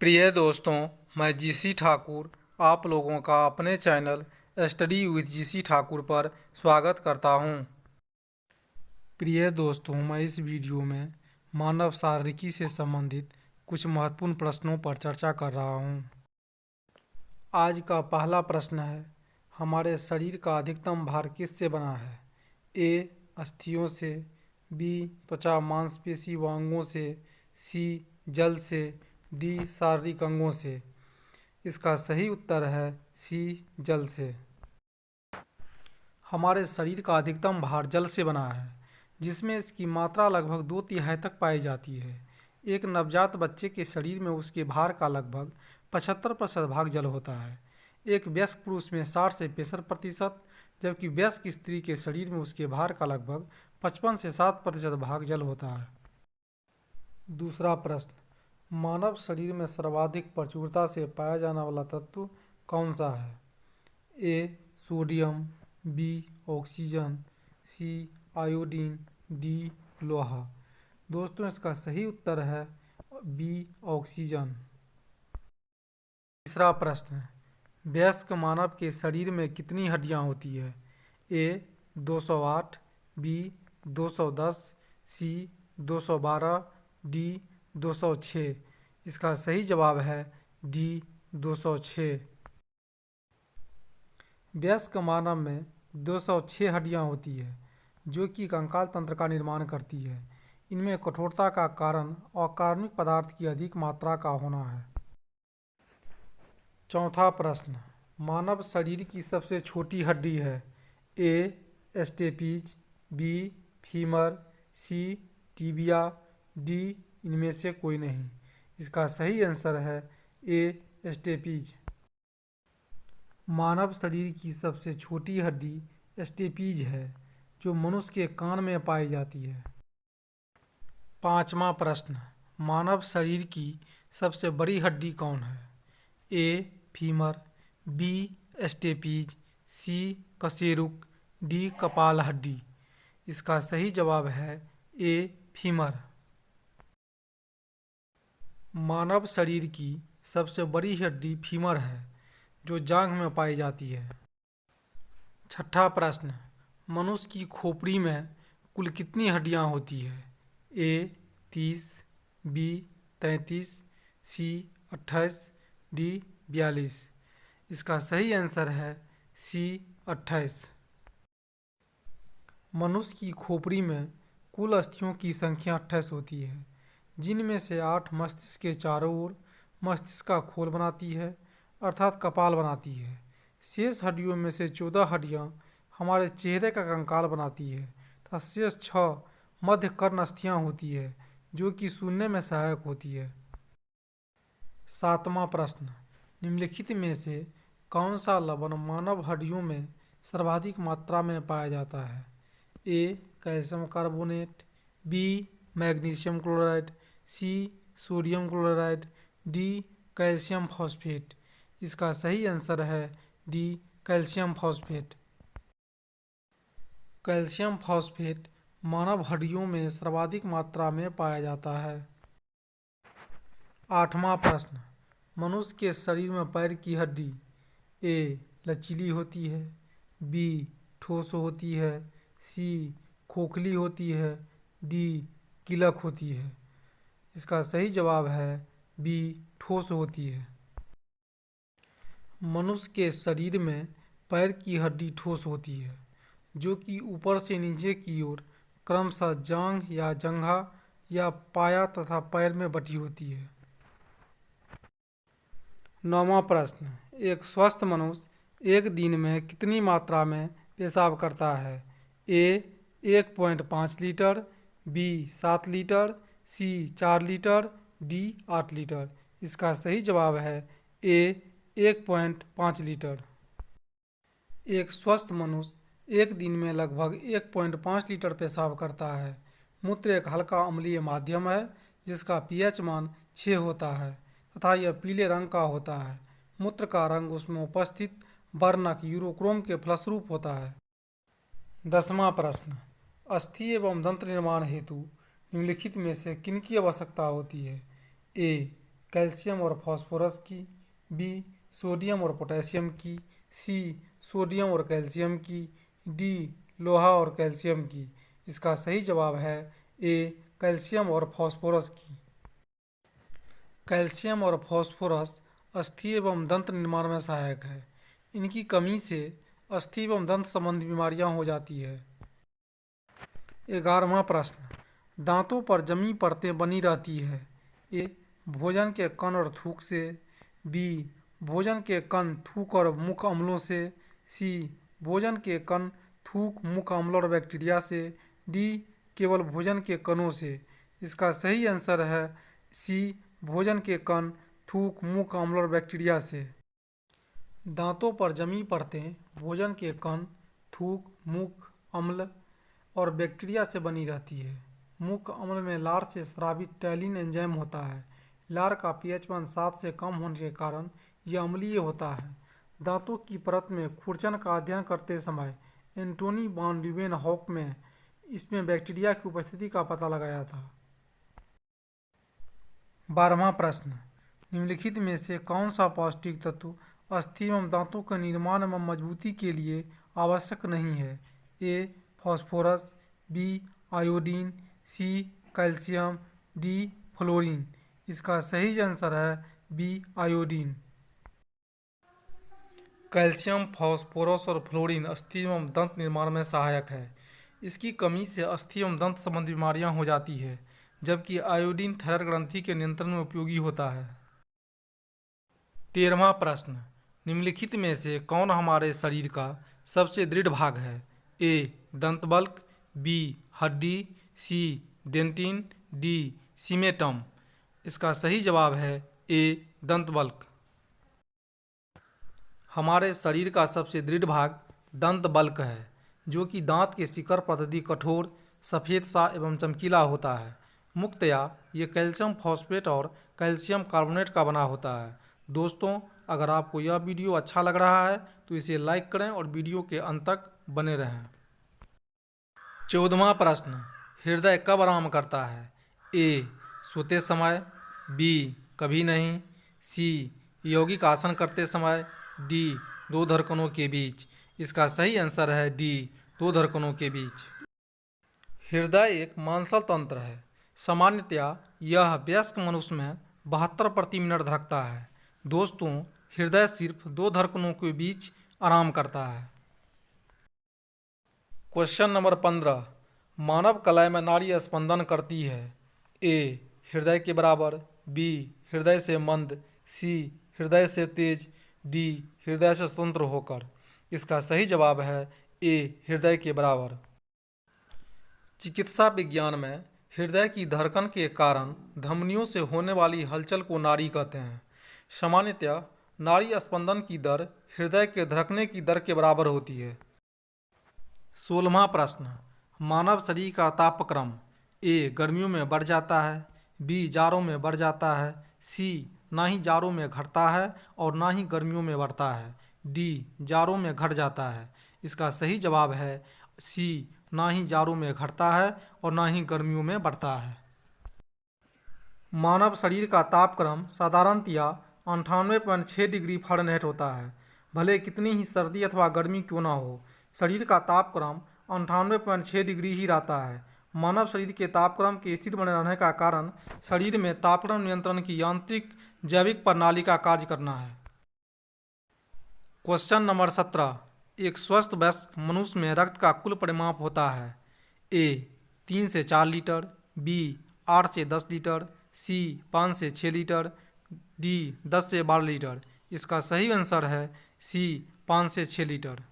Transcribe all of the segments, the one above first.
प्रिय दोस्तों, मैं जीसी ठाकुर आप लोगों का अपने channel study with GC Thakur पर स्वागत करता हूं। प्रिय दोस्तों, मैं इस वीडियो में मानव शारीरिकी से संबंधित कुछ महत्वपूर्ण प्रश्नों पर चर्चा कर रहा हूं। आज का पहला प्रश्न है, हमारे शरीर का अधिकतम भार किससे बना है? ए. अस्थियों से, बी. त्वचा मांसपेशी व अंगों से, सी. जल से, डी. शारीरिक अंगों से। इसका सही उत्तर है सी. जल से। हमारे शरीर का अधिकतम भार जल से बना है, जिसमें इसकी मात्रा लगभग 2/3 तक पाई जाती है। एक नवजात बच्चे के शरीर में उसके भार का लगभग 75% भाग जल होता है। एक वयस्क पुरुष में 60 से 65%, जबकि वयस्क स्त्री के शरीर में उसके भार का लगभग 55 से 60% भाग जल होता है। दूसरा प्रश्न, मानव शरीर में सर्वाधिक प्रचुरता से पाया जाने वाला तत्व कौन सा है? A. Sodium, B. Oxygen, C. Iodine, D. लोहा। दोस्तों, इसका सही उत्तर है बी. ऑक्सीजन। तीसरा प्रश्न, वयस्क मानव के शरीर में कितनी हड्डियां होती है? ए. 208, बी. 210, सी. 212, डी. 206। इसका सही जवाब है डी. 206। वयस्क मानव में 206 हड्डियां होती है, जो कि कंकाल तंत्र का निर्माण करती है। इनमें कठोरता का कारण अकार्बनिक पदार्थ की अधिक मात्रा का होना है। चौथा प्रश्न, मानव शरीर की सबसे छोटी हड्डी है? A. Stapes, B. Femur, C. Tibia, D. इनमें से कोई नहीं। इसका सही आंसर है ए. स्टेपीज। मानव शरीर की सबसे छोटी हड्डी स्टेपीज है, जो मनुष्य के कान में पाई जाती है। पांचवा प्रश्न, मानव शरीर की सबसे बड़ी हड्डी कौन है? A. Femur, B. Stapes, C. कशेरुक, डी. कपाल हड्डी। इसका सही जवाब है ए. फीमर। मानव शरीर की सबसे बड़ी हड्डी फीमर है, जो जांघ में पाई जाती है। छठा प्रश्न, मनुष्य की खोपड़ी में कुल कितनी हड्डियां होती है? ए. 30, बी. 33, सी. 28, डी. 42। इसका सही आंसर है सी. 28। मनुष्य की खोपड़ी में कुल अस्थियों की संख्या 28 होती है, जिनमें से 8 मस्तिष्क के चारों ओर मस्तिष्क का खोल बनाती है, अर्थात कपाल बनाती है। शेष हड्डियों में से 14 हड्डियां हमारे चेहरे का कंकाल बनाती है तथा शेष 6 मध्य कर्ण अस्थियां होती है, जो कि सुनने में सहायक होती है। सातवां प्रश्न, निम्नलिखित में से कौन सा लवण मानव हड्डियों में सर्वाधिक मात्रा में पाया जाता है? A. Calcium carbonate, B. Magnesium chloride, C. Sodium chloride, D. Calcium phosphate. इसका सही आंसर है D. Calcium phosphate. Calcium phosphate मानव हड्डियों में सर्वाधिक मात्रा में पाया जाता है। आठवां प्रश्न, मनुष्य के शरीर में पैर की हड्डी ए. लचीली होती है, बी. ठोस होती है, सी. खोखली होती है, डी. कीलक होती है। इसका सही जवाब है बी. ठोस होती है। मनुष्य के शरीर में पैर की हड्डी ठोस होती है, जो कि ऊपर से नीचे की ओर क्रमशः जांघ या जंघा या पाया तथा पैर में बटी होती है। नौवां प्रश्न, एक स्वस्थ मनुष्य एक दिन में कितनी मात्रा में पेशाब करता है? ए. 1.5 लीटर, बी. 7 लीटर, सी. 4 लीटर, डी. 8 लीटर। इसका सही जवाब है ए. 1.5 लीटर। एक स्वस्थ मनुष्य एक दिन में लगभग 1.5 लीटर पेशाब करता है। मूत्र एक हल्का अम्लीय माध्यम है, जिसका pH मान 6 होता है तथा यह पीले रंग का होता है। मूत्र का रंग उसमें उपस्थित वर्णक यूरोक्रोम के फलस्वरूप होता है। 10वां प्रश्न, अस्थि एवं दंत निर्माण हेतु निम्नलिखित में से किनकी आवश्यकता होती है? ए. कैल्शियम और फास्फोरस की, बी सोडियम और पोटेशियम की, सी सोडियम और कैल्शियम की, डी लोहा और कैल्शियम की। इसका सही जवाब है ए कैल्शियम और फास्फोरस की। कैल्शियम और फास्फोरस अस्थि एवं दंत निर्माण में सहायक है। इनकी कमी से अस्थि एवं दंत संबंधी बीमारियां हो जाती है। 11वां प्रश्न, दांतों पर जमी परतें बनी रहती है। ए भोजन के कण और थूक से, बी भोजन के कण थूक और मुख अम्लों से, सी भोजन के कण थूक मुख अम्ल और बैक्टीरिया से, डी केवल भोजन के कणों से। इसका सही आंसर है सी भोजन के कण थूक मुख अम्ल और बैक्टीरिया से। दांतों पर जमी परतें भोजन के कण थूक मुख अम्ल और बैक्टीरिया से बनी रहती है। मुख अम्ल में लार से स्रावित टैलिन एंजाइम होता है। लार का पीएच मान 7 से कम होने के कारण यह अम्लीय होता है। दांतों की परत में खुरचन का अध्ययन करते समय एंटोनी वान ल्यूवेनहॉक में इसमें बैक्टीरिया की उपस्थिति का पता लगाया था। 12वां प्रश्न, निम्नलिखित में से कौन सा पौष्टिक तत्व अस्थि एवं दांतों के निर्माण एवं मजबूती के लिए आवश्यक नहीं है। A phosphorus, B iodine, C calcium, D fluorine. इसका सही आंसर है बी आयोडीन। कैल्शियम, फास्फोरस और फ्लोरीन अस्थि एवं दंत निर्माण में सहायक है। इसकी कमी से अस्थि एवं दंत संबंधी बीमारियां हो जाती है, जबकि आयोडीन थायराइड ग्रंथि के नियंत्रण में उपयोगी होता है। 13वां प्रश्न, निम्नलिखित में से कौन हमारे शरीर का सबसे दृढ़ भाग है। ए दंतबल्क, बी हड्डी, सी डेंटिन, डी सीमेटम। इसका सही जवाब है ए दंतबल्क। हमारे शरीर का सबसे दृढ़ भाग दंत बल्क है, जो कि दांत के शिखर पर अत्यधिक कठोर, सफ़ेद सा एवं चमकीला होता है। मुख्यतया ये कैल्शियम फॉस्फेट और कैल्शियम कार्बोनेट का बना होता है। दोस्तों, अगर आपको यह वीडियो अच्छा लग रहा है तो इसे लाइक करें और वीडियो के अंत तक बने रहें। 14वां प्रश्न, हृदय कब आराम करता है। ए सोते समय, बी कभी नहीं, सी यौगिक आसन करते समय, डी दो धड़कनों के बीच। इसका सही आंसर है डी दो धड़कनों के बीच। हृदय एक मांसल तंत्र है। सामान्यतया यह वयस्क मनुष्य में 72 प्रति मिनट धड़कता है। दोस्तों, हृदय सिर्फ दो धड़कनों के बीच आराम करता है। क्वेश्चन नंबर 15, मानव कलाई में नाड़ी स्पंदन करती है। ए हृदय के बराबर, बी हृदय से मंद, सी हृदय से तेज, डी हृदय से स्वतंत्र होकर। इसका सही जवाब है ए हृदय के बराबर। चिकित्सा विज्ञान में हृदय की धड़कन के कारण धमनियों से होने वाली हलचल को नाड़ी कहते हैं। सामान्यतया नाड़ी स्पंदन की दर हृदय के धड़कने की दर के बराबर होती है। 16वां प्रश्न, मानव शरीर का तापक्रम ए गर्मियों में बढ़ जाता है, बी जाड़ों में बढ़ जाता है, सी ना ही जाड़ों में घटता है और ना ही गर्मियों में बढ़ता है, डी जाड़ों में घट जाता है। इसका सही जवाब है सी ना ही जाड़ों में घटता है और ना ही गर्मियों में बढ़ता है। मानव शरीर का तापक्रम साधारणतया 98.6 डिग्री फ़ारेनहाइट होता है। भले कितनी ही सर्दी अथवा गर्मी क्यों ना हो, शरीर का तापक्रम 98.6 डिग्री ही रहता है। मानव शरीर के तापक्रम के स्थिर बने रहने का कारण शरीर में तापक्रम नियंत्रण की यांत्रिक जैविक प्रणाली का कार्य करना है। क्वेश्चन नंबर 17, एक स्वस्थ वयस्क मनुष्य में रक्त का कुल परिमाप होता है। ए 3 से 4 लीटर, बी 8 से 10 लीटर, सी 5 से 6 लीटर, डी 10 से 12 लीटर। इसका सही आंसर है सी 5 से 6 लीटर।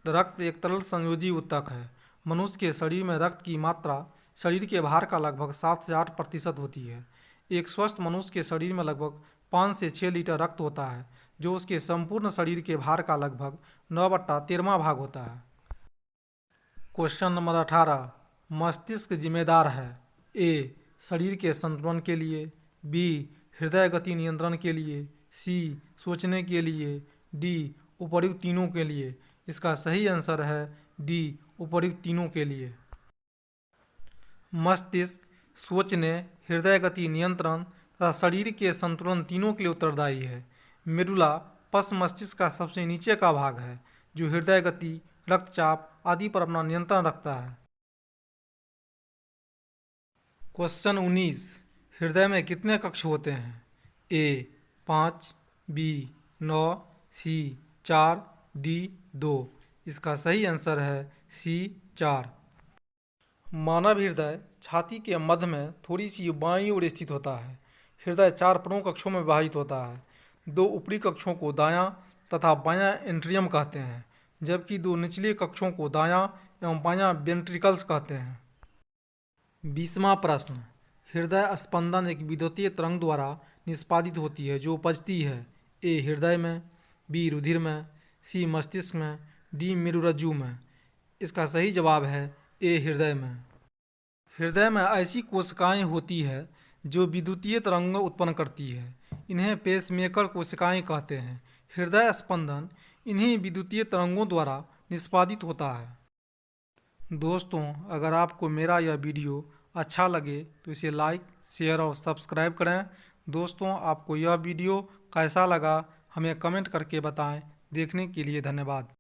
रक्त एक तरल संयोजी ऊतक है। मनुष्य के शरीर में रक्त की मात्रा शरीर के भार का लगभग 7 से 8% होती है। एक स्वस्थ मनुष्य के शरीर में लगभग 5 से 6 लीटर रक्त होता है, जो उसके संपूर्ण शरीर के भार का लगभग 9/13 भाग होता है। क्वेश्चन नंबर 18, मस्तिष्क जिम्मेदार है। ए शरीर के संतुलन के लिए, बी हृदय गति नियंत्रण के लिए, सी सोचने के लिए, डी उपर्युक्त तीनों के लिए। इसका सही आंसर है डी उपर्युक्त तीनों के लिए। मस्तिष्क सोचने, हृदय गति नियंत्रण, तथा शरीर के संतुलन तीनों के लिए उत्तरदायी है। मेडुला पश मस्तिष्क का सबसे नीचे का भाग है जो हृदय गति, रक्तचाप आदि पर अपना नियंत्रण रखता है। क्वेश्चन 19, हृदय में कितने कक्ष होते हैं? ए 5, बी 9, सी 4, डी 2। इसका सही आंसर है सी 4। मानव हृदय छाती के मध्य में थोड़ी सी बाईं ओर स्थित होता है। हृदय 4 प्रमुख कक्षों में विभाजित होता है। 2 ऊपरी कक्षों को दायां तथा बायां एंट्रियम कहते हैं, जबकि 2 निचले कक्षों को दायां एवं बायां वेंट्रिकल्स कहते हैं। 20वां प्रश्न, हृदय स्पंदन एक विद्युतीय तरंग द्वारा निष्पादित होती है जो उपजती है ए हृदय में, बी रुधिर में, सी मस्तिष्क में, डी मेरुरज्जु में। इसका सही जवाब है ए हृदय में। हृदय में ऐसी कोशिकाएं होती है जो विद्युतीय तरंग उत्पन्न करती है। इन्हें पेसमेकर कोशिकाएं कहते हैं। हृदय स्पंदन इन्हीं विद्युतीय तरंगों द्वारा निष्पादित होता है। दोस्तों, अगर आपको मेरा यह वीडियो अच्छा लगे तो इसे लाइक, शेयर और सब्सक्राइब करें। दोस्तों, आपको यह वीडियो कैसा लगा हमें कमेंट करके बताएं। देखने के लिए धन्यवाद।